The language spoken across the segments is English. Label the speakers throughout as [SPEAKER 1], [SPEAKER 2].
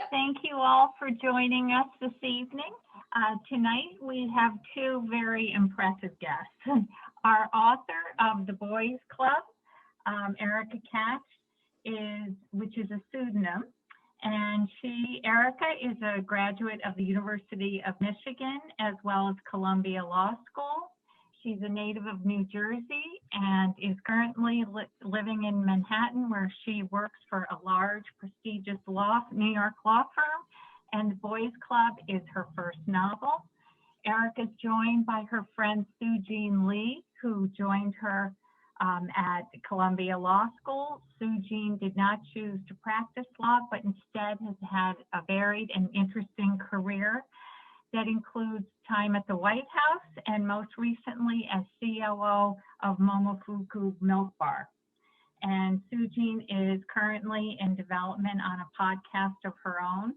[SPEAKER 1] Thank you all for joining us this evening. Tonight we have two very impressive guests. Our author of The Boys Club, Erica Katz, which is a pseudonym, and Erica is a graduate of the University of Michigan as well as Columbia Law School. She's a native of New Jersey and is currently living in Manhattan, where she works for a large, prestigious New York law firm, and The Boys Club is her first novel. Erica is joined by her friend Sujean Lee, who joined her at Columbia Law School. Sujean did not choose to practice law, but instead has had a varied and interesting career that includes time at the White House and most recently as COO of Momofuku Milk Bar. And Sujean is currently in development on a podcast of her own.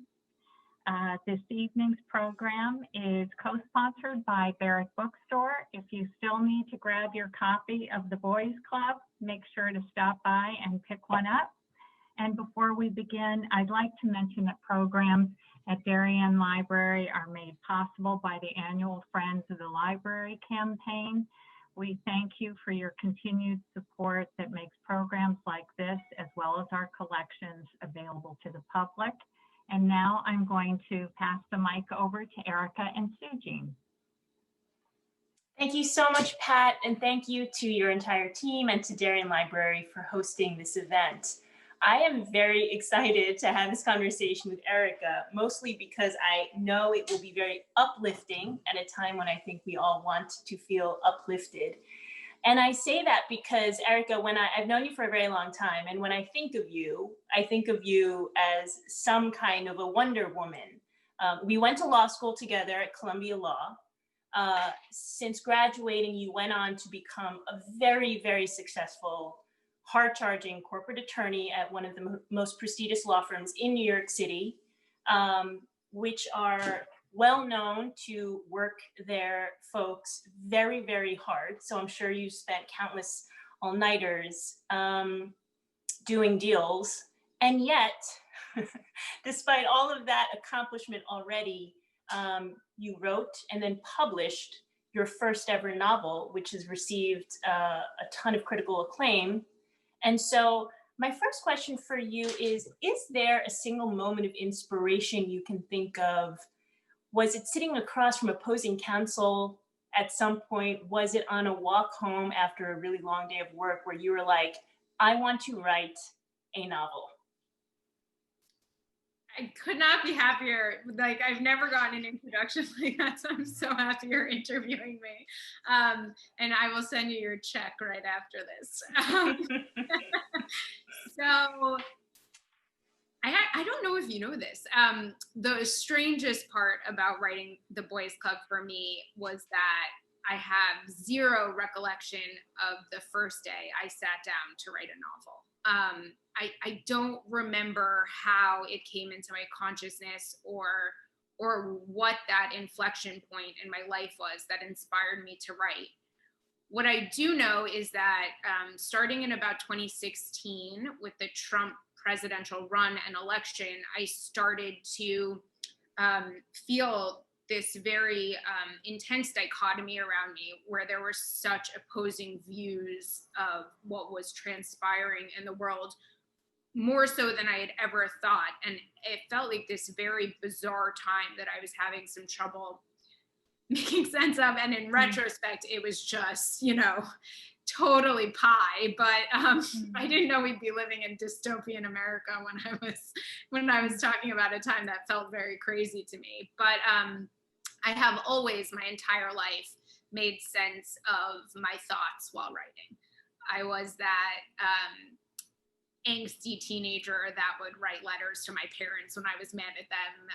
[SPEAKER 1] This evening's program is co-sponsored by Barrett Bookstore. If you still need to grab your copy of The Boys Club, make sure to stop by and pick one up. And before we begin, I'd like to mention that programs at Darien Library are made possible by the annual Friends of the Library campaign. We thank you for your continued support that makes programs like this, as well as our collections, available to the public. And now I'm going to pass the mic over to Erica and Sujean.
[SPEAKER 2] Thank you so much, Pat, and thank you to your entire team and to Darien Library for hosting this event. I am very excited to have this conversation with Erica, mostly because I know it will be very uplifting at a time when I think we all want to feel uplifted. And I say that because, Erica, I've known you for a very long time, and when I think of you as some kind of a Wonder Woman. We went to law school together at Columbia Law. Since graduating, you went on to become a very, very successful, hard-charging corporate attorney at one of the most prestigious law firms in New York City, which are well known to work their folks very, very hard. So I'm sure you spent countless all-nighters doing deals. And yet, despite all of that accomplishment already, you wrote and then published your first ever novel, which has received a ton of critical acclaim. And so my first question for you is there a single moment of inspiration you can think of? Was it sitting across from opposing counsel at some point? Was it on a walk home after a really long day of work where you were like, I want to write a novel?
[SPEAKER 3] I could not be happier. Like, I've never gotten an introduction like that, so I'm so happy you're interviewing me. And I will send you your check right after this. So I don't know if you know this. The strangest part about writing The Boys Club for me was that I have zero recollection of the first day I sat down to write a novel. I don't remember how it came into my consciousness or what that inflection point in my life was that inspired me to write. What I do know is that starting in about 2016 with the Trump presidential run and election, I started to feel this very intense dichotomy around me where there were such opposing views of what was transpiring in the world, more so than I had ever thought. And it felt like this very bizarre time that I was having some trouble making sense of. And in retrospect, it was just, totally pie. But I didn't know we'd be living in dystopian America when I was talking about a time that felt very crazy to me. But I have always, my entire life, made sense of my thoughts while writing. I was that angsty teenager that would write letters to my parents when I was mad at them,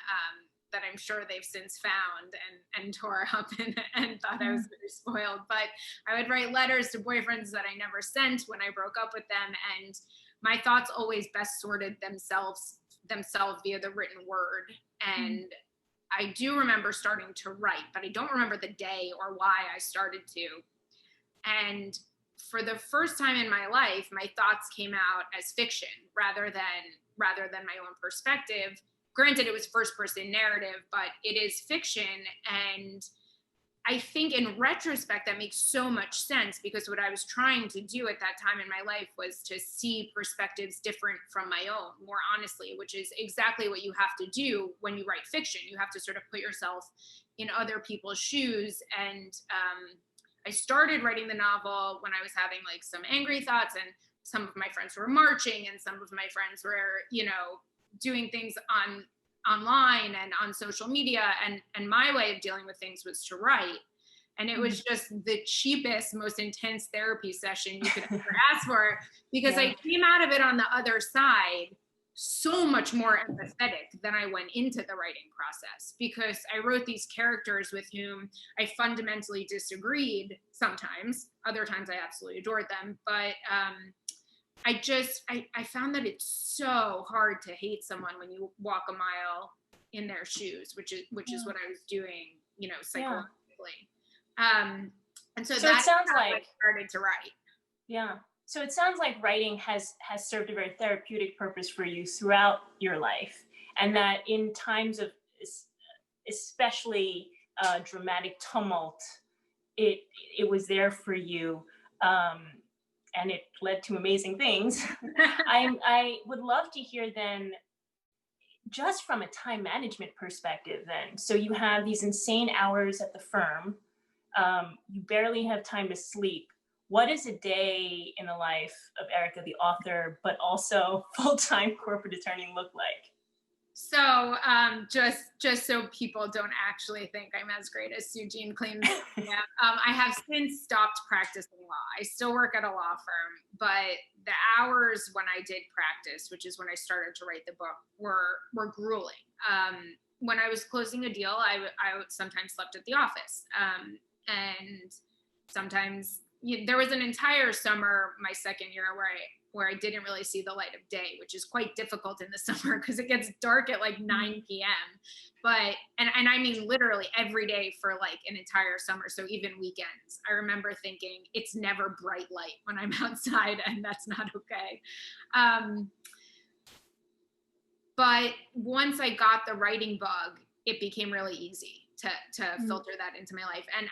[SPEAKER 3] that I'm sure they've since found and tore up and thought I was very spoiled. But I would write letters to boyfriends that I never sent when I broke up with them. And my thoughts always best sorted themselves via the written word. And I do remember starting to write, but I don't remember the day or why I started to. And for the first time in my life, my thoughts came out as fiction rather than my own perspective. granted it was first person narrative, but it is fiction. And I think in retrospect, that makes so much sense, because what I was trying to do at that time in my life was to see perspectives different from my own, more honestly, which is exactly what you have to do when you write fiction. You have to sort of put yourself in other people's shoes. And I started writing the novel when I was having like some angry thoughts, and some of my friends were marching, and some of my friends were, doing things online and on social media, and my way of dealing with things was to write. And it was just the cheapest, most intense therapy session you could ever ask for, because I came out of it on the other side so much more empathetic than I went into the writing process, because I wrote these characters with whom I fundamentally disagreed sometimes. Other times I absolutely adored them. But I found that it's so hard to hate someone when you walk a mile in their shoes, which is what I was doing, psychologically. And so that's how I started to write.
[SPEAKER 2] Yeah. So it sounds like writing has served a very therapeutic purpose for you throughout your life, and that in times of especially dramatic tumult, it was there for you. And it led to amazing things. I would love to hear then, just from a time management perspective then. So you have these insane hours at the firm. You barely have time to sleep. What is a day in the life of Erica, the author, but also full-time corporate attorney look like?
[SPEAKER 3] So just so people don't actually think I'm as great as Sujean claims I am, I have since stopped practicing law. I still work at a law firm, but the hours when I did practice, which is when I started to write the book, were grueling. When I was closing a deal, I sometimes slept at the office, and sometimes there was an entire summer, my second year, where I didn't really see the light of day, which is quite difficult in the summer because it gets dark at like 9 p.m. But, and I mean literally every day for like an entire summer, so even weekends. I remember thinking it's never bright light when I'm outside, and that's not okay. But once I got the writing bug, it became really easy to filter that into my life. And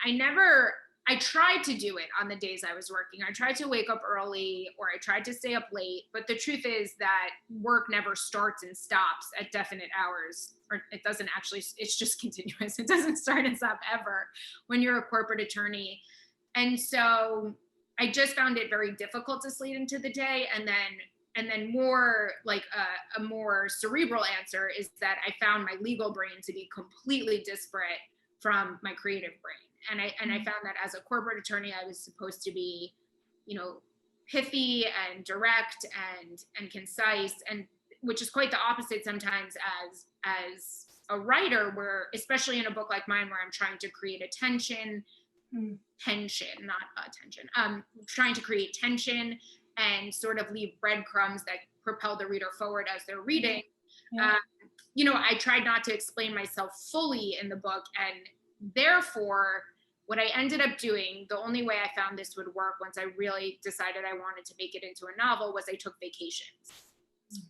[SPEAKER 3] I tried to do it on the days I was working. I tried to wake up early, or I tried to stay up late. But the truth is that work never starts and stops at definite hours, or it doesn't actually, it's just continuous. It doesn't start and stop ever when you're a corporate attorney. And so I just found it very difficult to sleep into the day. And then more like a more cerebral answer is that I found my legal brain to be completely disparate from my creative brain. And I found that as a corporate attorney, I was supposed to be, pithy and direct and concise, and which is quite the opposite sometimes as a writer, where, especially in a book like mine, where I'm trying to create tension, not attention. Trying to create tension and sort of leave breadcrumbs that propel the reader forward as they're reading. I tried not to explain myself fully in the book, and therefore, what I ended up doing, the only way I found this would work once I really decided I wanted to make it into a novel, was I took vacations.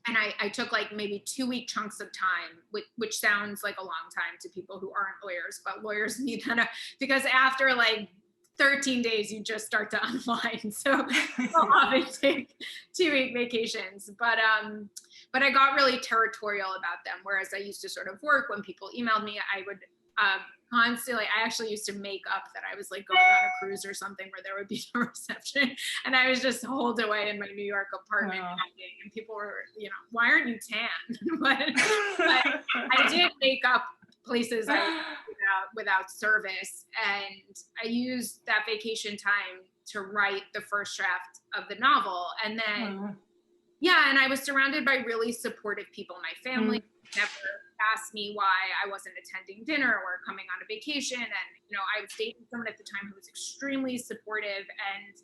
[SPEAKER 3] And I took like maybe 2-week chunks of time, which sounds like a long time to people who aren't lawyers, but lawyers need that, because after like 13 days, you just start to unwind. So I'll often take 2-week vacations, but I got really territorial about them. Whereas I used to sort of work when people emailed me, I would constantly, I actually used to make up that I was like going on a cruise or something where there would be no reception, and I was just holed away in my New York apartment, and people were, why aren't you tan? but I did make up places I was without service, and I used that vacation time to write the first draft of the novel. And then and I was surrounded by really supportive people. My family never asked me why I wasn't attending dinner or coming on a vacation. And, I was dating someone at the time who was extremely supportive. And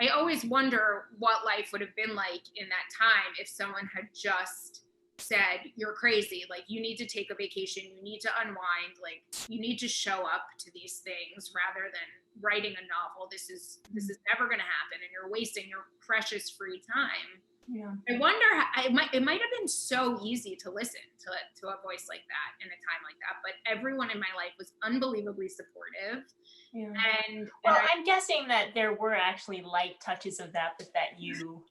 [SPEAKER 3] I always wonder what life would have been like in that time if someone had just said, you're crazy. Like, you need to take a vacation. You need to unwind. Like, you need to show up to these things rather than writing a novel. This is never going to happen. And you're wasting your precious free time.
[SPEAKER 2] Yeah.
[SPEAKER 3] I wonder, it might have been so easy to listen to a voice like that in a time like that, but everyone in my life was unbelievably supportive.
[SPEAKER 2] Yeah.
[SPEAKER 3] And
[SPEAKER 2] well, I'm guessing that there were actually light touches of that, but that you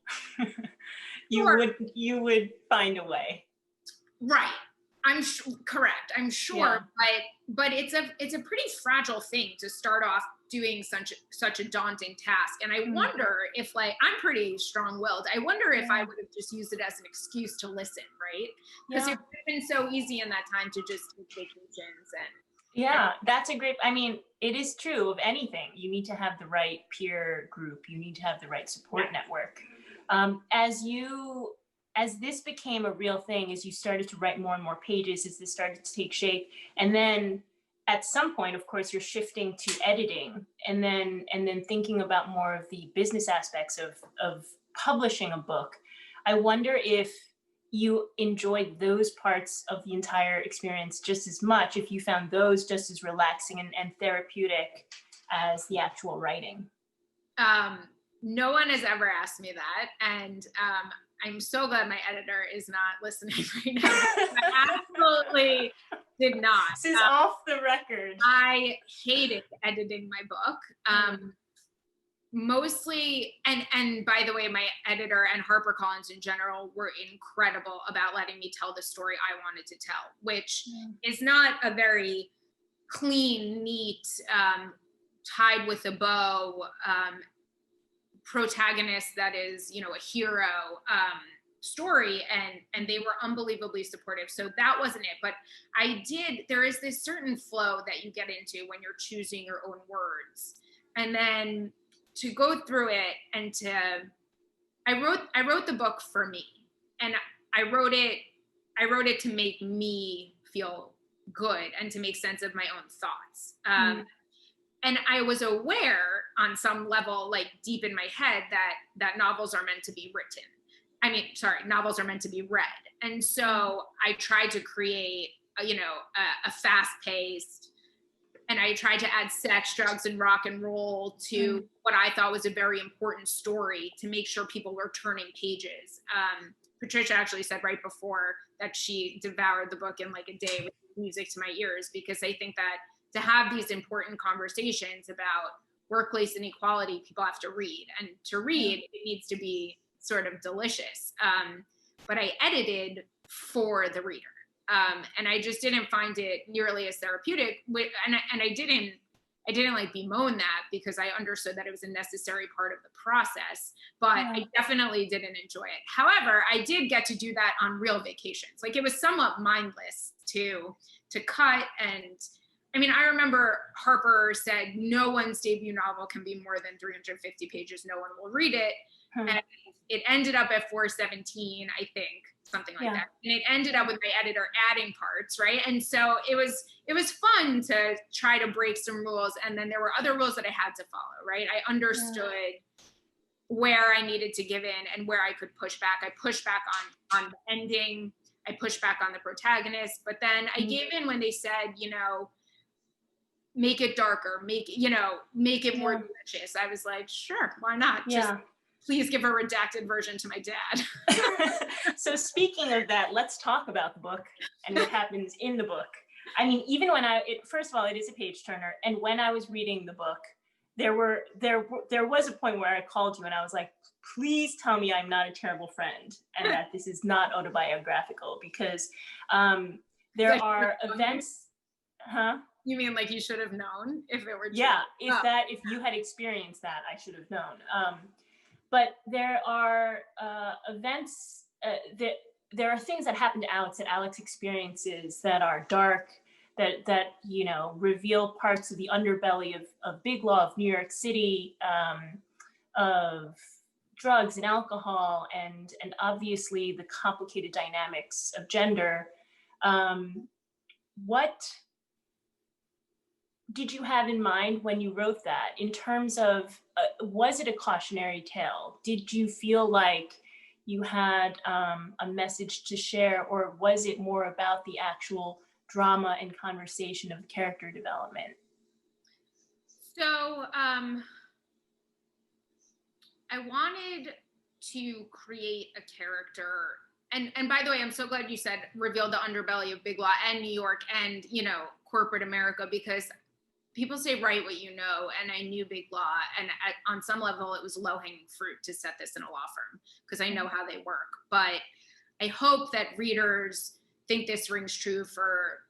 [SPEAKER 2] you would find a way.
[SPEAKER 3] Right. I'm correct. I'm sure,
[SPEAKER 2] Yeah.
[SPEAKER 3] but it's a pretty fragile thing to start off doing such a daunting task. And I wonder if, like, I'm pretty strong-willed. I wonder if I would have just used it as an excuse to listen, right? Because it would have been so easy in that time to just take vacations and
[SPEAKER 2] that's a great, I mean, it is true of anything. You need to have the right peer group. You need to have the right support network. As this became a real thing, as you started to write more and more pages, as this started to take shape, and then at some point, of course, you're shifting to editing, and then thinking about more of the business aspects of publishing a book. I wonder if you enjoyed those parts of the entire experience just as much, if you found those just as relaxing and therapeutic as the actual writing.
[SPEAKER 3] No one has ever asked me that, and I'm so glad my editor is not listening right now. I absolutely did not.
[SPEAKER 2] This is off the record.
[SPEAKER 3] I hated editing my book. Mostly, and by the way, my editor and HarperCollins in general were incredible about letting me tell the story I wanted to tell, which is not a very clean, neat, tied with a bow protagonist that is, you know, a hero story, and they were unbelievably supportive. So that wasn't it, but there is this certain flow that you get into when you're choosing your own words, and then to go through it and I wrote the book for me, and I wrote it to make me feel good and to make sense of my own thoughts. And I was aware on some level, like deep in my head, that novels are meant to be written. Novels are meant to be read. And so I tried to create, a fast-paced, and I tried to add sex, drugs, and rock and roll to what I thought was a very important story to make sure people were turning pages. Patricia actually said right before that she devoured the book in like a day with music to my ears, because I think that to have these important conversations about workplace inequality, people have to read. And to read, it needs to be sort of delicious. But I edited for the reader. And I just didn't find it nearly as therapeutic. And I didn't like bemoan that, because I understood that it was a necessary part of the process, but I definitely didn't enjoy it. However, I did get to do that on real vacations. Like, it was somewhat mindless to cut. And I mean, I remember Harper said, no one's debut novel can be more than 350 pages. No one will read it. And it ended up at 417, I think, something like that. And it ended up with my editor adding parts, right? And so it was fun to try to break some rules. And then there were other rules that I had to follow, right? I understood where I needed to give in and where I could push back. I pushed back on the ending. I pushed back on the protagonist. But then I gave in when they said, make it darker, make it more delicious. I was like, sure, why not? Just please give a redacted version to my dad.
[SPEAKER 2] So speaking of that, let's talk about the book and what happens in the book. I mean, even when first of all, it is a page turner. And when I was reading the book, there was a point where I called you and I was like, please tell me I'm not a terrible friend and that this is not autobiographical, because there are events,
[SPEAKER 3] You mean like you should have known if it were true?
[SPEAKER 2] Yeah, if you had experienced that, I should have known. But there are events, there are things that happen to Alex, that Alex experiences, that are dark, that reveal parts of the underbelly of BigLaw, of New York City, of drugs and alcohol, and obviously the complicated dynamics of gender. What did you have in mind when you wrote that, in terms of, was it a cautionary tale? Did you feel like you had a message to share, or was it more about the actual drama and conversation of character development?
[SPEAKER 3] So I wanted to create a character. And by the way, I'm so glad you said reveal the underbelly of BigLaw and New York and, you know, corporate America, because people say write what you know, and I knew BigLaw, and on some level it was low-hanging fruit to set this in a law firm because I know how they work. But I hope that readers think this rings true for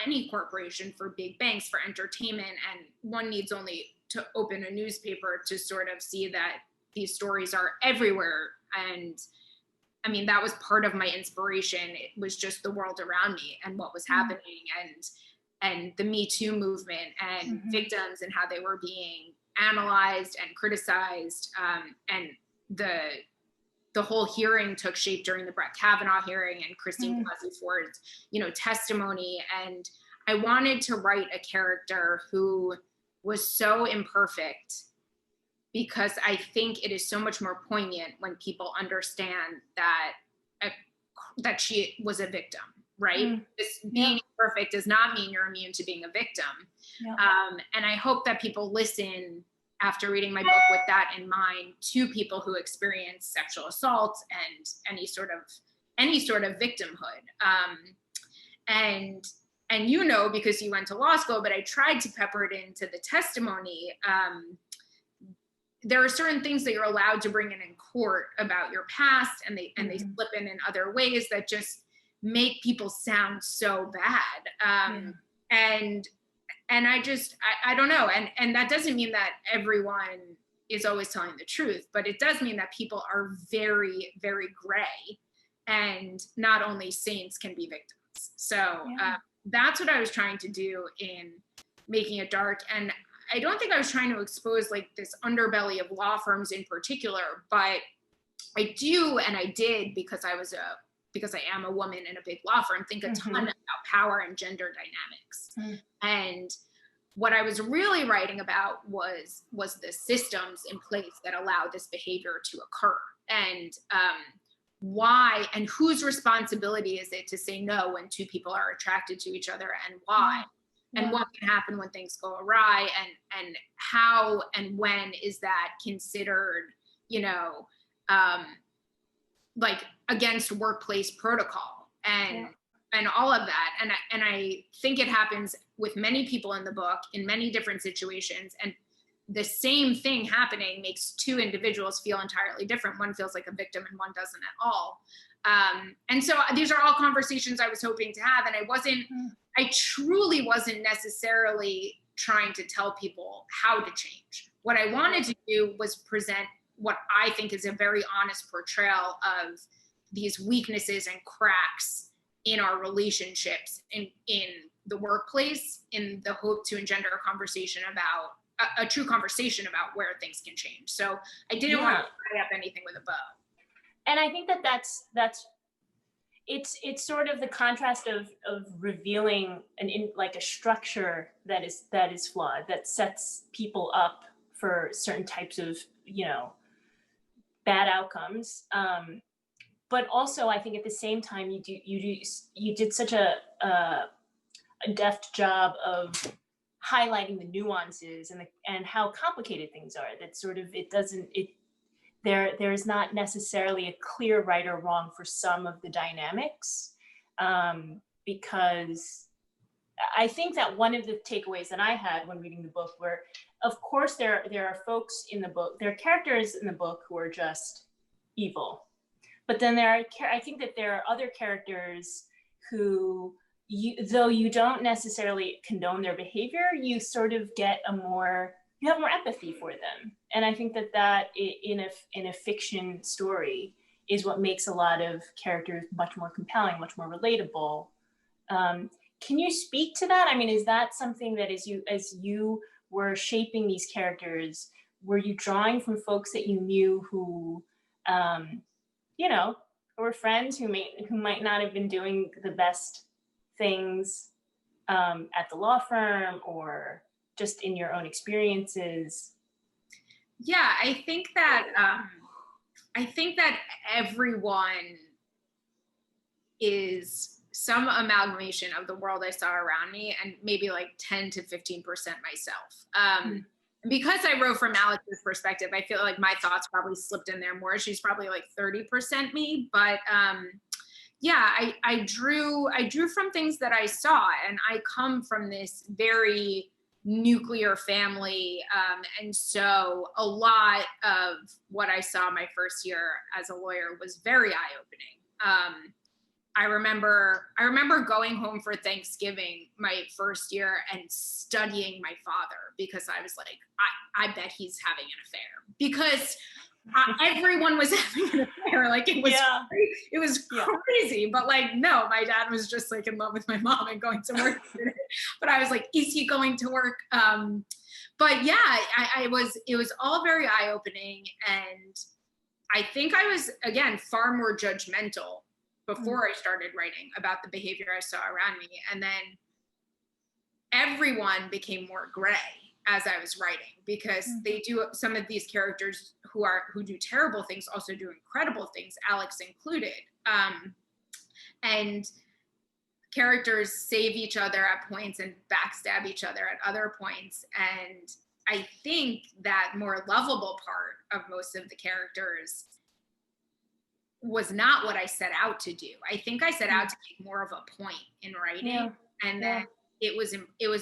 [SPEAKER 3] any corporation, for big banks, for entertainment, and one needs only to open a newspaper to sort of see that these stories are everywhere. And I mean, that was part of my inspiration. It was just the world around me and what was happening, and the Me Too movement, and victims and how they were being analyzed and criticized. And the whole hearing took shape during the Brett Kavanaugh hearing and Christine Blasey Ford's, you know, testimony. And I wanted to write a character who was so imperfect, because I think it is so much more poignant when people understand that she was a victim, right? Being imperfect does not mean you're immune to being a victim. And I hope that people listen after reading my book with that in mind to people who experience sexual assault and any sort of victimhood. And you know, because you went to law school, but I tried to pepper it into the testimony. There are certain things that you're allowed to bring in court about your past, and they slip in other ways that just make people sound so bad. And I don't know. And that doesn't mean that everyone is always telling the truth, but it does mean that people are very, very gray, and not only saints can be victims. So that's what I was trying to do in making it dark. And I don't think I was trying to expose like this underbelly of law firms in particular, but I do, and I did, because I am a woman in a big law firm, think a ton about power and gender dynamics. And what I was really writing about was the systems in place that allow this behavior to occur, and why and whose responsibility is it to say no when two people are attracted to each other, and why. And what can happen when things go awry, and how and when is that considered, you know, like against workplace protocol and all of that. And I think it happens with many people in the book in many different situations, and the same thing happening makes two individuals feel entirely different. One feels like a victim and one doesn't at all. And so these are all conversations I was hoping to have, and I truly wasn't necessarily trying to tell people how to change. What I wanted to do was present what I think is a very honest portrayal of these weaknesses and cracks in our relationships in the workplace, in the hope to engender a conversation about a true conversation about where things can change. So I didn't want to tie up anything with a bow.
[SPEAKER 2] And I think that's it's sort of the contrast of revealing like a structure that is flawed, that sets people up for certain types of, you know, bad outcomes. But also, I think at the same time, you did such a deft job of highlighting the nuances and how complicated things are. That sort of there is not necessarily a clear right or wrong for some of the dynamics, because I think that one of the takeaways that I had when reading the book were, of course, there are folks in the book, there are characters in the book who are just evil, but then I think that there are other characters who, though you don't necessarily condone their behavior, you sort of get you have more empathy for them. And I think that in a fiction story is what makes a lot of characters much more compelling, much more relatable. Can you speak to that? I mean, is that something that as you were shaping these characters, were you drawing from folks that you knew who, you know, who were friends who might not have been doing the best things at the law firm, or just in your own experiences?
[SPEAKER 3] Yeah, I think that everyone is some amalgamation of the world I saw around me, and maybe like 10 to 15% myself. because I wrote from Alex's perspective, I feel like my thoughts probably slipped in there more. She's probably like 30% me, but yeah, I drew from things that I saw, and I come from this very nuclear family, and so a lot of what I saw my first year as a lawyer was very eye-opening. I remember going home for Thanksgiving my first year and studying my father, because I was like, I bet he's having an affair, because everyone was having an affair. Like it was crazy, but like, no, my dad was just like in love with my mom and going to work. But I was like, is he going to work? But yeah, it was all very eye-opening. And I think I was, again, far more judgmental before I started writing about the behavior I saw around me. And then everyone became more gray as I was writing, because they do, some of these characters who do terrible things also do incredible things, Alex included. And characters save each other at points and backstab each other at other points. And I think that more lovable part of most of the characters was not what I set out to do. I think I set out to make more of a point in writing, and then it was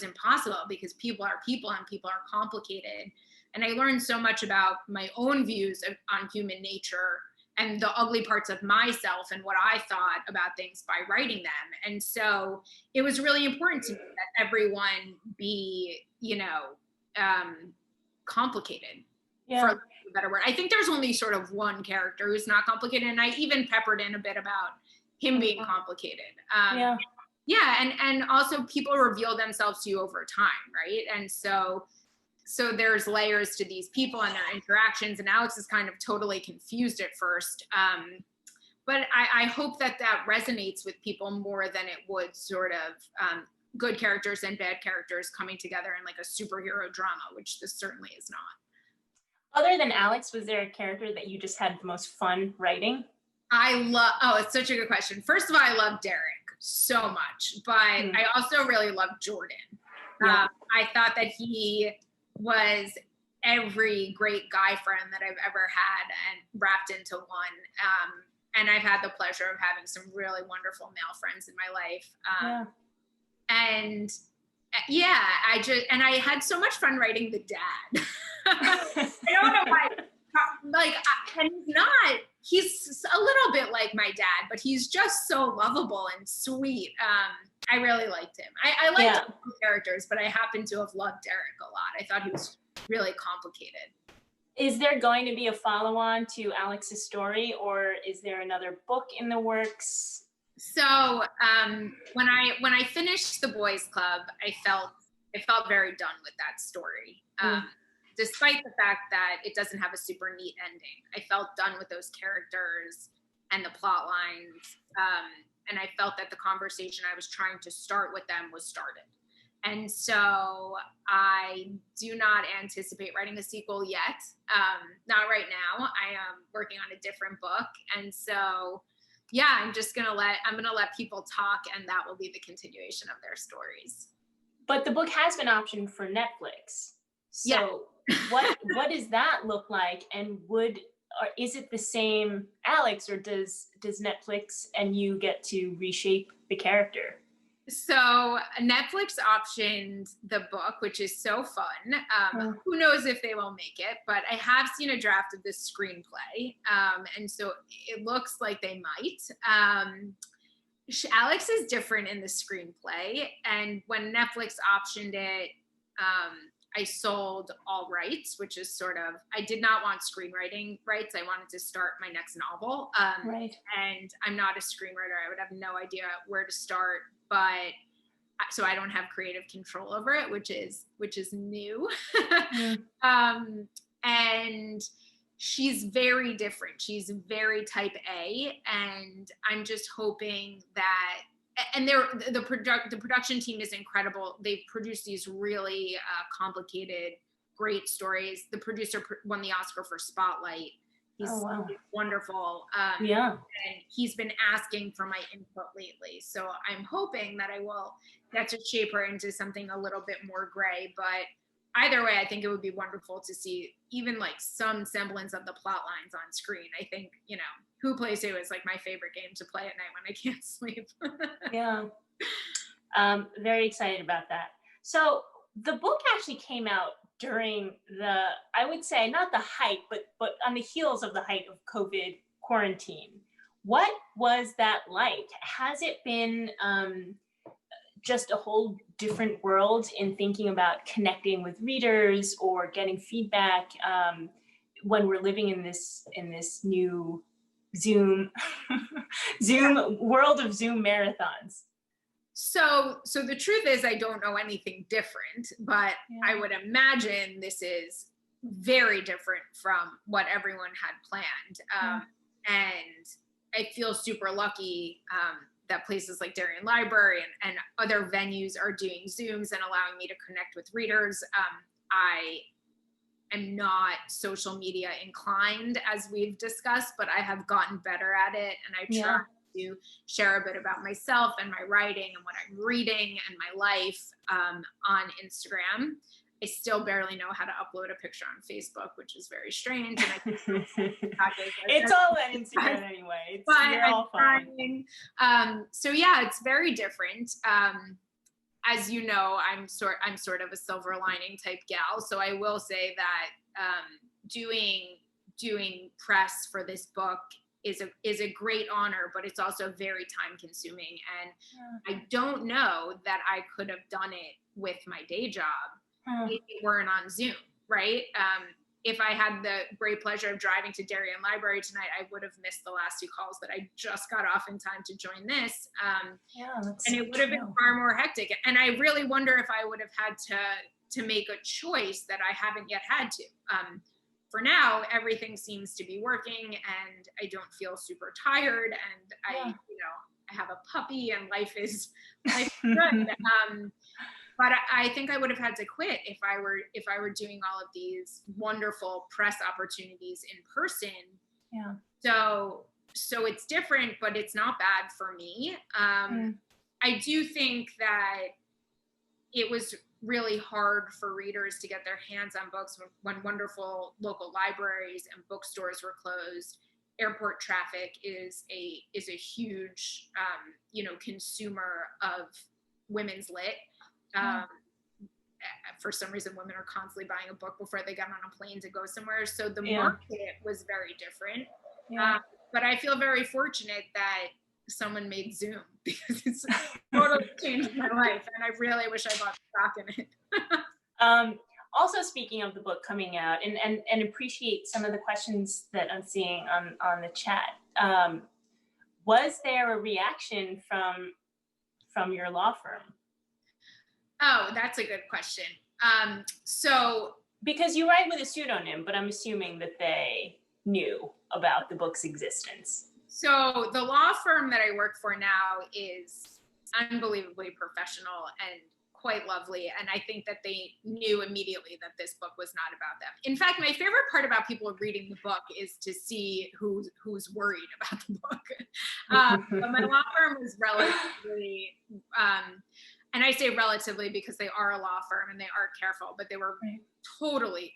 [SPEAKER 3] impossible, because people are people and people are complicated. And I learned so much about my own views on human nature and the ugly parts of myself and what I thought about things by writing them. And so it was really important to me that everyone be, complicated, for a better word. I think there's only sort of one character who's not complicated, and I even peppered in a bit about him being complicated. And also people reveal themselves to you over time, right? And so there's layers to these people and their interactions, and Alex is kind of totally confused at first. But I hope that resonates with people more than it would sort of good characters and bad characters coming together in like a superhero drama, which this certainly is not.
[SPEAKER 2] Other than Alex, was there a character that you just had the most fun writing?
[SPEAKER 3] It's such a good question. First of all, I love Derek so much, but I also really love Jordan. I thought that he was every great guy friend that I've ever had, and wrapped into one. And I've had the pleasure of having some really wonderful male friends in my life. And I had so much fun writing the dad. I don't know why. And he's a little bit like my dad, but he's just so lovable and sweet. I really liked him. I liked all the characters, but I happen to have loved Derek a lot. I thought he was really complicated.
[SPEAKER 2] Is there going to be a follow-on to Alex's story, or is there another book in the works?
[SPEAKER 3] So when I finished The Boys Club, I felt very done with that story. Despite the fact that it doesn't have a super neat ending, I felt done with those characters and the plot lines. And I felt that the conversation I was trying to start with them was started. And so I do not anticipate writing a sequel yet. Not right now. I am working on a different book. And so, I'm gonna let people talk, and that will be the continuation of their stories.
[SPEAKER 2] But the book has been optioned for Netflix. So what does that look like? And is it the same Alex, or does Netflix and you get to reshape the character?
[SPEAKER 3] So Netflix optioned the book, which is so fun. Who knows if they will make it, but I have seen a draft of this screenplay. And so it looks like they might. Alex is different in the screenplay. And when Netflix optioned it, I sold all rights, which is sort of, I did not want screenwriting rights. I wanted to start my next novel. And I'm not a screenwriter. I would have no idea where to start, but so I don't have creative control over it, which is new. And she's very different. She's very type A, and I'm just hoping that, and the production team is incredible. They've produced these really complicated, great stories. The producer won the Oscar for Spotlight. He's wonderful. And he's been asking for my input lately. So I'm hoping that I will get to shape her into something a little bit more gray. But either way, I think it would be wonderful to see even like some semblance of the plot lines on screen. I think, you know, Who Plays Who is like my favorite game to play at night when I can't sleep.
[SPEAKER 2] Yeah. Very excited about that. So the book actually came out during the, I would say, not the height, but on the heels of the height of COVID quarantine. What was that like? Has it been just a whole different world in thinking about connecting with readers or getting feedback when we're living in this new Zoom world of Zoom marathons?
[SPEAKER 3] So the truth is, I don't know anything different, but I would imagine this is very different from what everyone had planned. And I feel super lucky that places like Darien Library and other venues are doing Zooms and allowing me to connect with readers. I am not social media inclined, as we've discussed, but I have gotten better at it, and I've tried to share a bit about myself and my writing and what I'm reading and my life on Instagram. I still barely know how to upload a picture on Facebook, which is very strange. And I think
[SPEAKER 2] it's all on Instagram anyway. You're all fine.
[SPEAKER 3] So yeah, it's very different. As you know, I'm sort of a silver lining type gal. So I will say that doing press for this book is a great honor, but it's also very time consuming. And I don't know that I could have done it with my day job if it weren't on Zoom, right? If I had the great pleasure of driving to Darien Library tonight, I would have missed the last two calls that I just got off in time to join this. And it would have been far more hectic. And I really wonder if I would have had to make a choice that I haven't yet had to. For now, everything seems to be working, and I don't feel super tired, and I have a puppy, and life is good. But I think I would have had to quit if I were doing all of these wonderful press opportunities in person.
[SPEAKER 2] Yeah.
[SPEAKER 3] So it's different, but it's not bad for me. I do think that it was really hard for readers to get their hands on books when wonderful local libraries and bookstores were closed. Airport traffic is a huge consumer of women's lit. For some reason, women are constantly buying a book before they get on a plane to go somewhere. So the market was very different. But I feel very fortunate that someone made Zoom, because it's totally changed my life, and I really wish I bought stock in it.
[SPEAKER 2] Also, speaking of the book coming out, and appreciate some of the questions that I'm seeing on the chat. Was there a reaction from your law firm?
[SPEAKER 3] Oh, that's a good question. So
[SPEAKER 2] because you write with a pseudonym, but I'm assuming that they knew about the book's existence.
[SPEAKER 3] So the law firm that I work for now is unbelievably professional and quite lovely. And I think that they knew immediately that this book was not about them. In fact, my favorite part about people reading the book is to see who's worried about the book. But my law firm was relatively, and I say relatively because they are a law firm and they are careful, but they were totally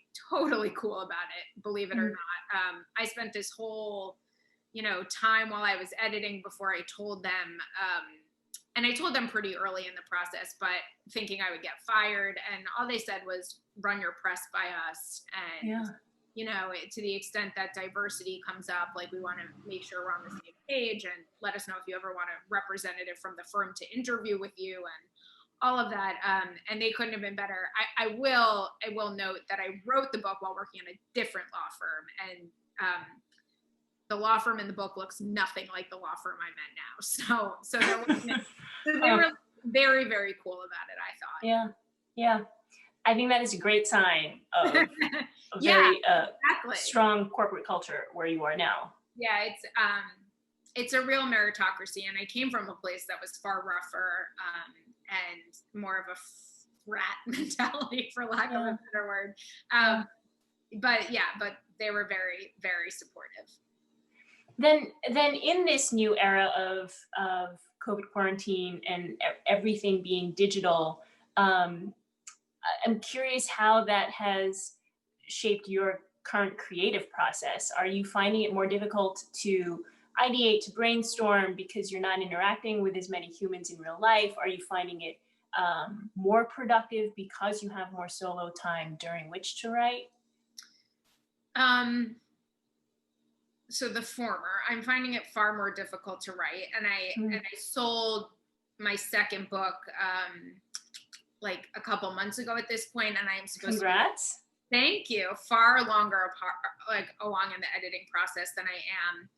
[SPEAKER 3] cool about it, believe it or not. I spent this whole time while I was editing before I told them, and I told them pretty early in the process, but thinking I would get fired, and all they said was, run your press by us, and to the extent that diversity comes up, like, we want to make sure we're on the same page, and let us know if you ever want a representative from the firm to interview with you, and all of that. And they couldn't have been better. I will note that I wrote the book while working in a different law firm, and the law firm in the book looks nothing like the law firm I'm at now. So they were very, very cool about it, I thought.
[SPEAKER 2] Yeah. I think that is a great sign of a very strong corporate culture where you are now.
[SPEAKER 3] Yeah, it's a real meritocracy, and I came from a place that was far rougher and more of a frat mentality, for lack of a better word. But they were very, very supportive.
[SPEAKER 2] Then in this new era of COVID quarantine and everything being digital, I'm curious how that has shaped your current creative process. Are you finding it more difficult to ideate, to brainstorm because you're not interacting with as many humans in real life? Are you finding it more productive because you have more solo time during which to write?
[SPEAKER 3] So the former, I'm finding it far more difficult to write. And I sold my second book like a couple months ago at this point, and I'm supposed
[SPEAKER 2] Congrats.
[SPEAKER 3] to thank you, far longer apart, like along in the editing process than I am.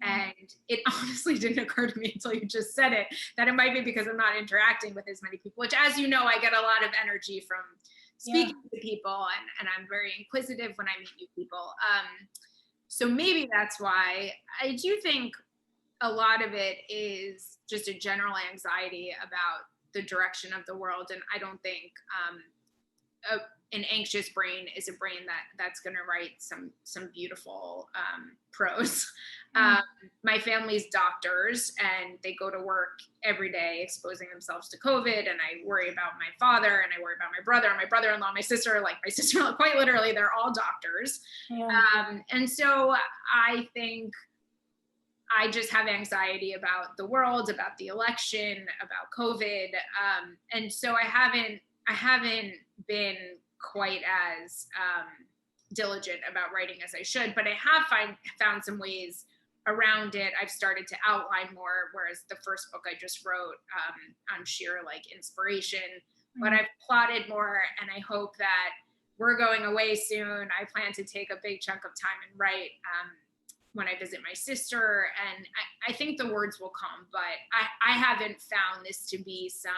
[SPEAKER 3] And it honestly didn't occur to me until you just said it, that it might be because I'm not interacting with as many people, which, as you know, I get a lot of energy from speaking to people, and I'm very inquisitive when I meet new people. So maybe that's why. I do think a lot of it is just a general anxiety about the direction of the world. And I don't think an anxious brain is a brain that's going to write some beautiful prose. My family's doctors, and they go to work every day exposing themselves to COVID. And I worry about my father, and I worry about my brother, my brother-in-law, my sister-in-law, quite literally, they're all doctors. And so I think I just have anxiety about the world, about the election, about COVID. And so I haven't been quite as diligent about writing as I should, but I have found some ways around it. I've started to outline more, whereas the first book I just wrote on sheer like inspiration, but I've plotted more, and I hope that we're going away soon. I plan to take a big chunk of time and write when I visit my sister, and I think the words will come, but I haven't found this to be some,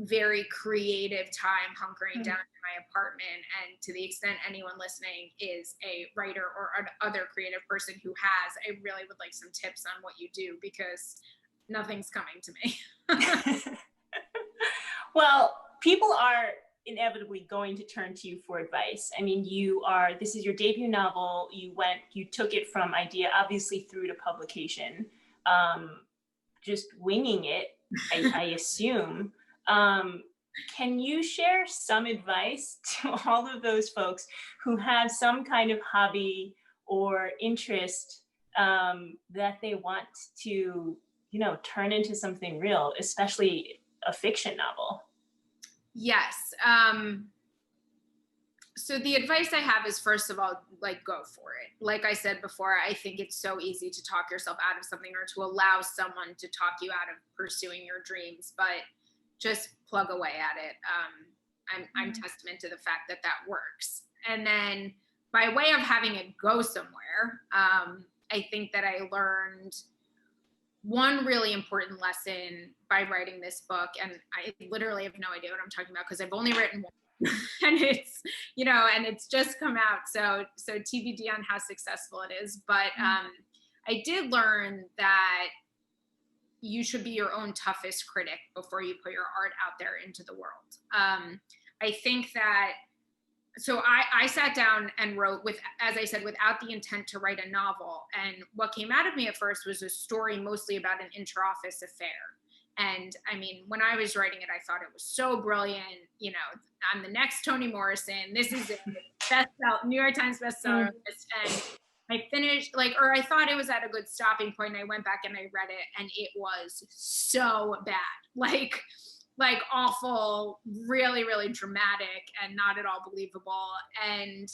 [SPEAKER 3] very creative time hunkering down in my apartment. And to the extent anyone listening is a writer or other creative person who has, I really would like some tips on what you do, because nothing's coming to me.
[SPEAKER 2] Well, people are inevitably going to turn to you for advice. I mean, this is your debut novel. You took it from idea, obviously, through to publication, just winging it, I assume. Can you share some advice to all of those folks who have some kind of hobby or interest that they want to, turn into something real, especially a fiction novel?
[SPEAKER 3] Yes. So the advice I have is, first of all, go for it. Like I said before, I think it's so easy to talk yourself out of something, or to allow someone to talk you out of pursuing your dreams, but just plug away at it. I'm testament to the fact that works. And then by way of having it go somewhere, I think that I learned one really important lesson by writing this book. And I literally have no idea what I'm talking about, because I've only written one. And it's, and it's just come out. So TBD on how successful it is. But I did learn that you should be your own toughest critic before you put your art out there into the world. I think that, so I sat down and wrote as I said, without the intent to write a novel. And what came out of me at first was a story mostly about an inter-office affair. And I mean, when I was writing it, I thought it was so brilliant. I'm the next Toni Morrison. This is it. New York Times bestseller. And I finished, I thought it was at a good stopping point. And I went back and I read it, and it was so bad, like awful, really, really dramatic, and not at all believable. And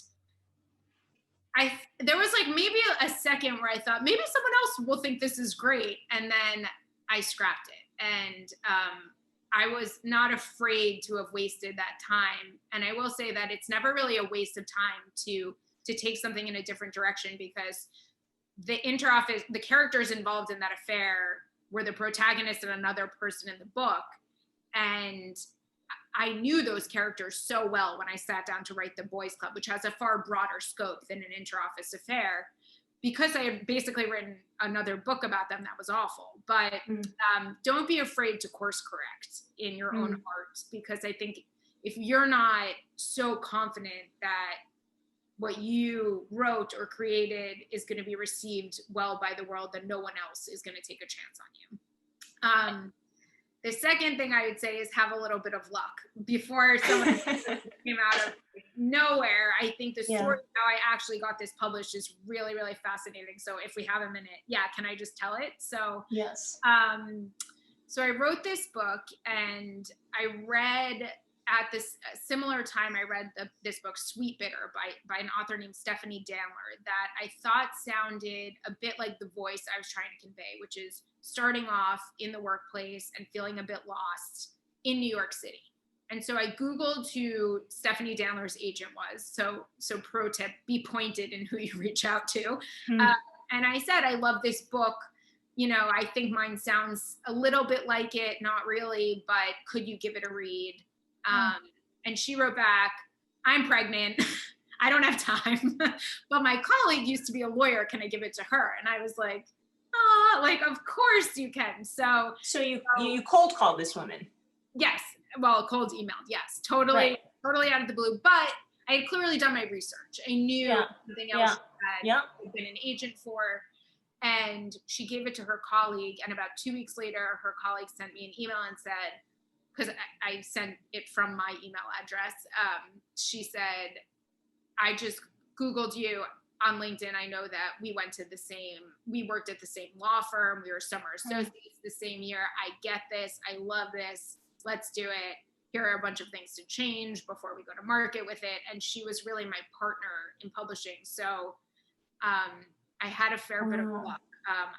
[SPEAKER 3] there was maybe a second where I thought, maybe someone else will think this is great. And then I scrapped it. And I was not afraid to have wasted that time. And I will say that it's never really a waste of time to take something in a different direction, because the characters involved in that affair were the protagonist and another person in the book. And I knew those characters so well when I sat down to write The Boys Club, which has a far broader scope than an inter-office affair, because I had basically written another book about them that was awful. But don't be afraid to course correct in your own art, because I think if you're not so confident that what you wrote or created is going to be received well by the world, then no one else is going to take a chance on you. The second thing I would say is have a little bit of luck before someone came out of nowhere. I think the story how I actually got this published is really, really fascinating. So if we have a minute, can I just tell it? So
[SPEAKER 2] yes.
[SPEAKER 3] So I wrote this book, and I read at this similar time, I read this book, Sweet Bitter, by an author named Stephanie Danler, that I thought sounded a bit like the voice I was trying to convey, which is starting off in the workplace and feeling a bit lost in New York City. And so I Googled who Stephanie Danler's agent was. So pro tip, be pointed in who you reach out to. And I said, I love this book. You know, I think mine sounds a little bit like it, not really, but could you give it a read? And she wrote back, I'm pregnant. I don't have time, but my colleague used to be a lawyer. Can I give it to her? And I was like, of course you can. So
[SPEAKER 2] you cold called this woman.
[SPEAKER 3] Yes. Well, cold emailed. Yes. Totally out of the blue. But I had clearly done my research. I knew something else that I'd been an agent for. And she gave it to her colleague. And about 2 weeks later, her colleague sent me an email and said, because I sent it from my email address. She said, I just Googled you on LinkedIn. I know that we worked at the same law firm. We were summer associates the same year. I get this. I love this. Let's do it. Here are a bunch of things to change before we go to market with it. And she was really my partner in publishing. So I had a fair bit of luck.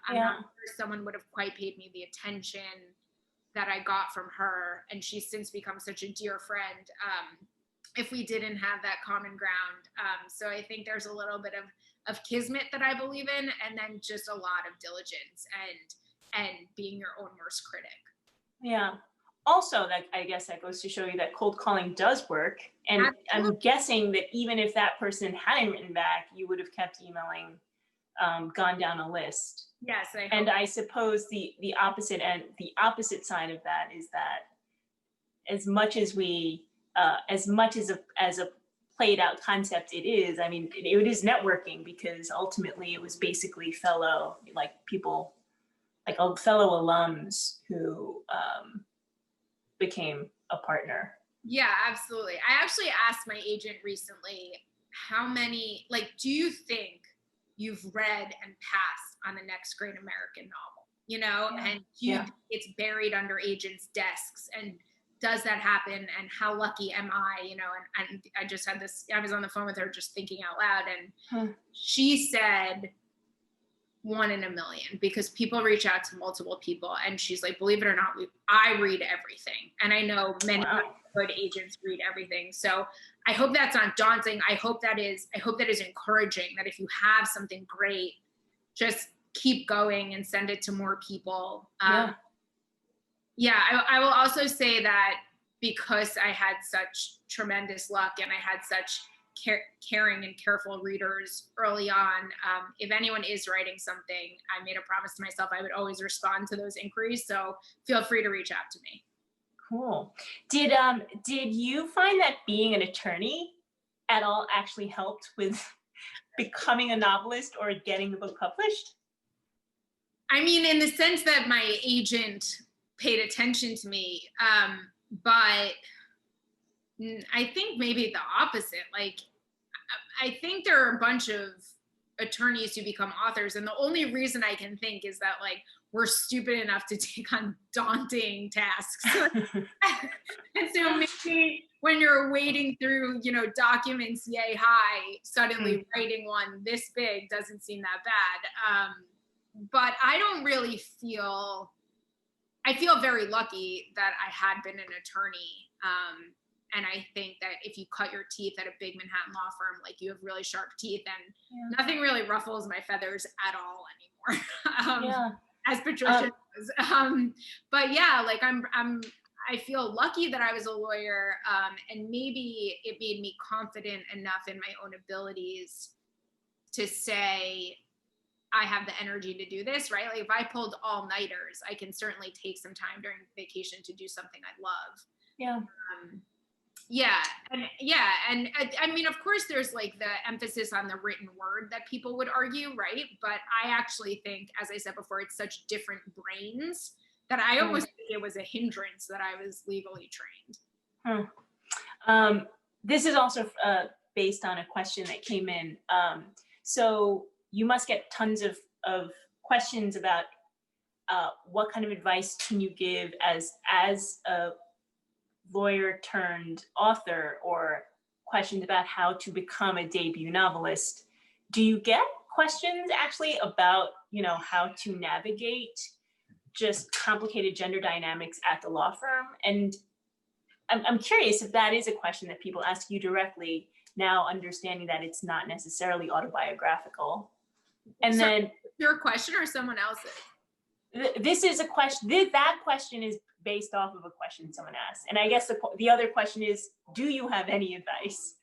[SPEAKER 3] I'm not sure someone would have quite paid me the attention that I got from her, and she's since become such a dear friend, if we didn't have that common ground. So I think there's a little bit of kismet that I believe in, and then just a lot of diligence and being your own worst critic. Yeah.
[SPEAKER 2] Also, that I guess that goes to show you that cold calling does work. And absolutely. I'm guessing that even if that person hadn't written back, you would have kept emailing, gone down a list.
[SPEAKER 3] Yes,
[SPEAKER 2] I suppose the opposite side of that is that as much as a played out concept it is, I mean, it is networking, because ultimately it was basically fellow alums who became a partner.
[SPEAKER 3] Yeah, absolutely. I actually asked my agent recently, how many, do you think you've read and passed on the next great American novel, you know, and it's buried under agents' desks, and does that happen? And how lucky am I, you know? And I just had this, I was on the phone with her just thinking out loud, and she said 1 in a million, because people reach out to multiple people, and she's like, believe it or not, I read everything. And I know many good agents read everything. So I hope that's not daunting. I hope that is encouraging, that if you have something great, just keep going and send it to more people. I will also say that because I had such tremendous luck and I had such caring and careful readers early on, if anyone is writing something, I made a promise to myself I would always respond to those inquiries. So feel free to reach out to me.
[SPEAKER 2] Cool. Did you find that being an attorney at all actually helped with becoming a novelist or getting the book published?
[SPEAKER 3] I mean, in the sense that my agent paid attention to me, but I think maybe the opposite. I think there are a bunch of attorneys who become authors, and the only reason I can think is that we're stupid enough to take on daunting tasks. And so maybe when you're wading through, documents yay high, suddenly writing one this big doesn't seem that bad. But I don't really I feel very lucky that I had been an attorney. And I think that if you cut your teeth at a big Manhattan law firm, you have really sharp teeth, and nothing really ruffles my feathers at all anymore. As Patricia knows. But yeah, I feel lucky that I was a lawyer, and maybe it made me confident enough in my own abilities to say, I have the energy to do this, right? If I pulled all-nighters, I can certainly take some time during vacation to do something I love. And I mean, of course, there's the emphasis on the written word that people would argue, right? But I actually think, as I said before, it's such different brains that I almost think it was a hindrance that I was legally trained.
[SPEAKER 2] This is also based on a question that came in. So you must get tons of questions about what kind of advice can you give as a lawyer turned author, or questions about how to become a debut novelist. Do you get questions actually about, how to navigate just complicated gender dynamics at the law firm? And I'm curious if that is a question that people ask you directly, now understanding that it's not necessarily autobiographical. And so, then
[SPEAKER 3] your question or someone else's?
[SPEAKER 2] This is a question, that question is based off of a question someone asked. And I guess the other question is, do you have any advice?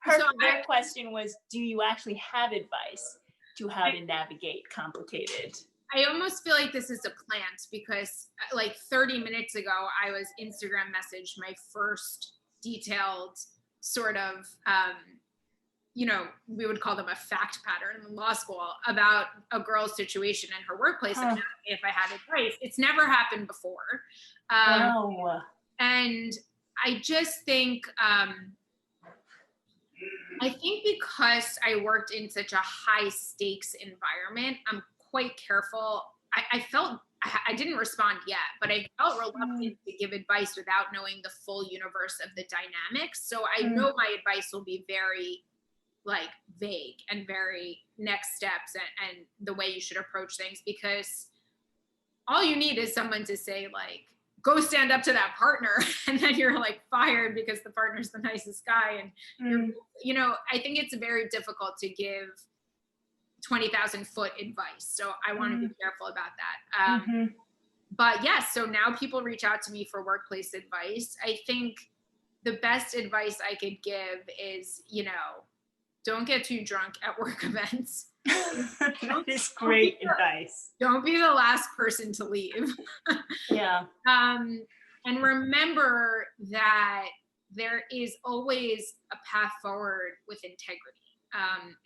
[SPEAKER 2] Their question was, do you actually have advice to how to navigate complicated?
[SPEAKER 3] I almost feel like this is a plant, because like 30 minutes ago, I was Instagram messaged my first detailed sort of, we would call them a fact pattern in law school about a girl's situation in her workplace. And asked me if I had advice. It's never happened before.
[SPEAKER 2] Wow.
[SPEAKER 3] And I just think, because I worked in such a high stakes environment, I'm quite careful. I felt, I didn't respond yet, but I felt reluctant to give advice without knowing the full universe of the dynamics. So I know my advice will be very vague and very next steps and the way you should approach things, because all you need is someone to say go stand up to that partner, and then you're fired because the partner's the nicest guy. And I think it's very difficult to give 20,000 foot advice. So I want to be careful about that. But yes, so now people reach out to me for workplace advice. I think the best advice I could give is, don't get too drunk at work events.
[SPEAKER 2] That is great advice.
[SPEAKER 3] Don't be the last person to leave.
[SPEAKER 2] Yeah.
[SPEAKER 3] And remember that there is always a path forward with integrity.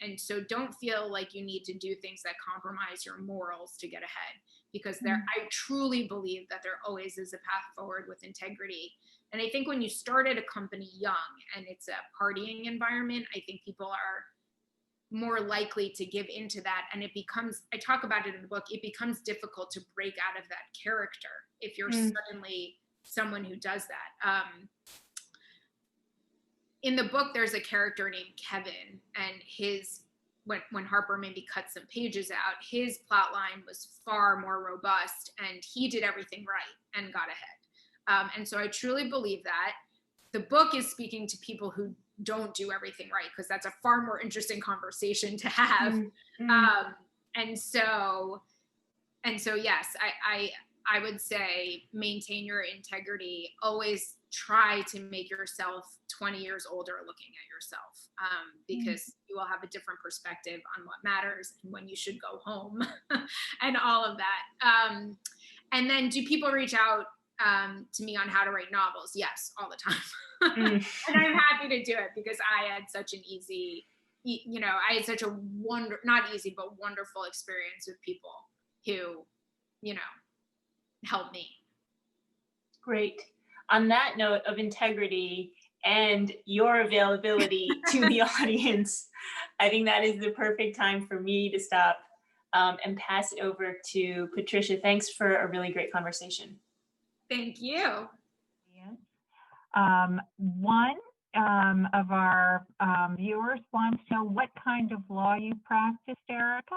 [SPEAKER 3] And so don't feel like you need to do things that compromise your morals to get ahead, because I truly believe that there always is a path forward with integrity. And I think when you start at a company young and it's a partying environment, I think people are more likely to give into that. And it becomes, I talk about it in the book, it becomes difficult to break out of that character if you're suddenly someone who does that. In the book, there's a character named Kevin, and when Harper maybe cut some pages out, his plot line was far more robust, and he did everything right and got ahead. And so I truly believe that. The book is speaking to people who don't do everything right, because that's a far more interesting conversation to have. And so yes, I would say maintain your integrity. Always try to make yourself 20 years older looking at yourself, because you will have a different perspective on what matters and when you should go home and all of that. And then, do people reach out to me on how to write novels? Yes, all the time. And I'm happy to do it, because I had such an easy, I had such a not easy, but wonderful experience with people who, helped me.
[SPEAKER 2] Great. On that note of integrity and your availability to the audience, I think that is the perfect time for me to stop and pass it over to Patricia. Thanks for a really great conversation.
[SPEAKER 3] Thank you.
[SPEAKER 1] One of our viewers wants to know what kind of law you practiced, Erica?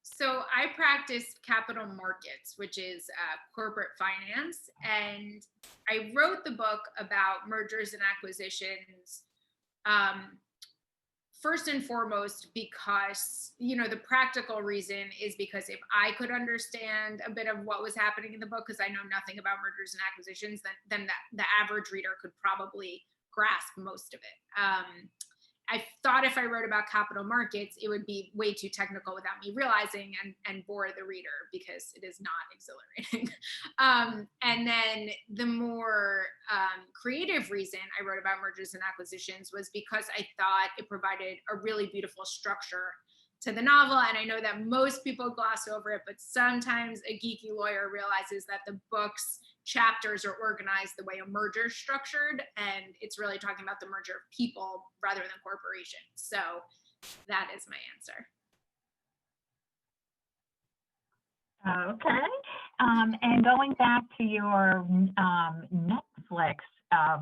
[SPEAKER 3] So I practiced capital markets, which is corporate finance. And I wrote the book about mergers and acquisitions, first and foremost, because, the practical reason is because if I could understand a bit of what was happening in the book, because I know nothing about mergers and acquisitions, then the average reader could probably grasp most of it. I thought if I wrote about capital markets, it would be way too technical without me realizing, and bore the reader, because it is not exhilarating. And then the more creative reason I wrote about mergers and acquisitions was because I thought it provided a really beautiful structure to the novel. And I know that most people gloss over it, but sometimes a geeky lawyer realizes that the book's chapters are organized the way a merger is structured. And it's really talking about the merger of people rather than corporations. So that is my answer.
[SPEAKER 1] Okay. And going back to your Netflix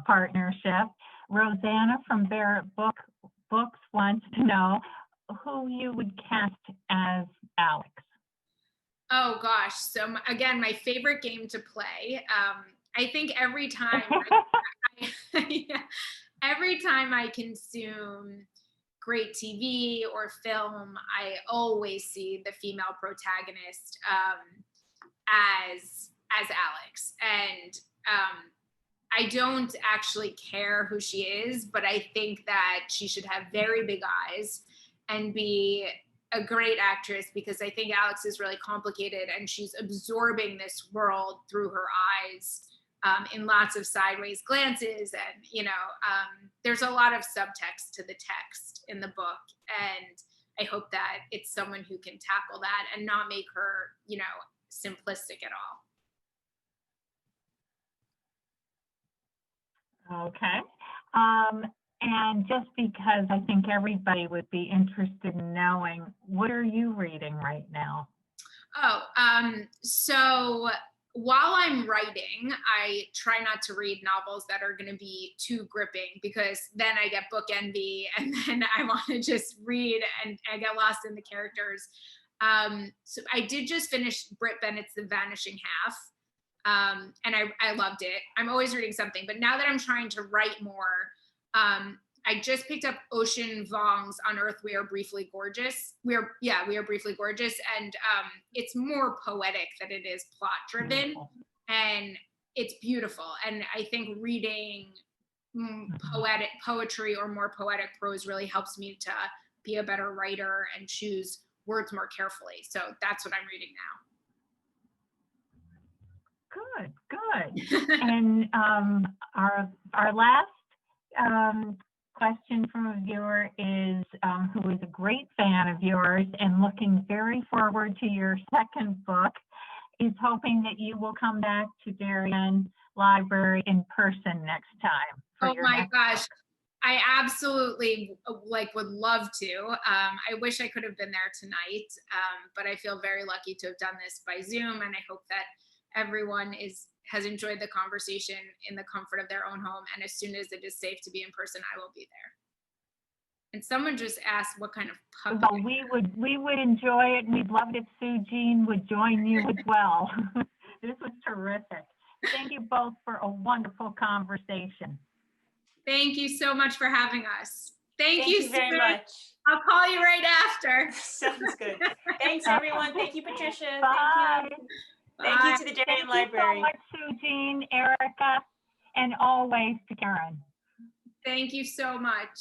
[SPEAKER 1] partnership, Rosanna from Barrett Books wants to know who you would cast as Alex.
[SPEAKER 3] Oh gosh. So again, my favorite game to play. I think every time, every time I consume great TV or film, I always see the female protagonist as Alex. And I don't actually care who she is, but I think that she should have very big eyes and be a great actress, because I think Alex is really complicated and she's absorbing this world through her eyes in lots of sideways glances. And, there's a lot of subtext to the text in the book. And I hope that it's someone who can tackle that and not make her, simplistic at
[SPEAKER 1] all. Okay. And just because I think everybody would be interested in knowing, what are you reading right now?
[SPEAKER 3] So while I'm writing, I try not to read novels that are going to be too gripping, because then I get book envy and then I want to just read and I get lost in the characters. So I did just finish Britt Bennett's The Vanishing Half. And I loved it. I'm always reading something, but now that I'm trying to write more, I just picked up Ocean Vuong's On Earth We Are Briefly Gorgeous. We Are Briefly Gorgeous. And it's more poetic than it is plot driven. And it's beautiful. And I think reading poetry or more poetic prose really helps me to be a better writer and choose words more carefully. So that's what I'm reading now.
[SPEAKER 1] Good. And our last question from a viewer is who is a great fan of yours and looking very forward to your second book, is hoping that you will come back to Darien Library in person next time.
[SPEAKER 3] Oh my gosh. I absolutely would love to. I wish I could have been there tonight, but I feel very lucky to have done this by Zoom, and I hope that everyone has enjoyed the conversation in the comfort of their own home. And as soon as it is safe to be in person, I will be there. And someone just asked what kind of puppy.
[SPEAKER 1] Well, we would enjoy it, and we'd love it if Sujean would join you as well. This was terrific. Thank you both for a wonderful conversation.
[SPEAKER 3] Thank you so much for having us. Thank you
[SPEAKER 2] very much.
[SPEAKER 3] I'll call you right after.
[SPEAKER 2] Sounds good. Thanks, everyone. Thank you, Patricia.
[SPEAKER 1] Bye.
[SPEAKER 2] Thank you. Thank you to the Darien Library.
[SPEAKER 1] Thank you so much, Sujean, Erica, and always to Karen.
[SPEAKER 3] Thank you so much.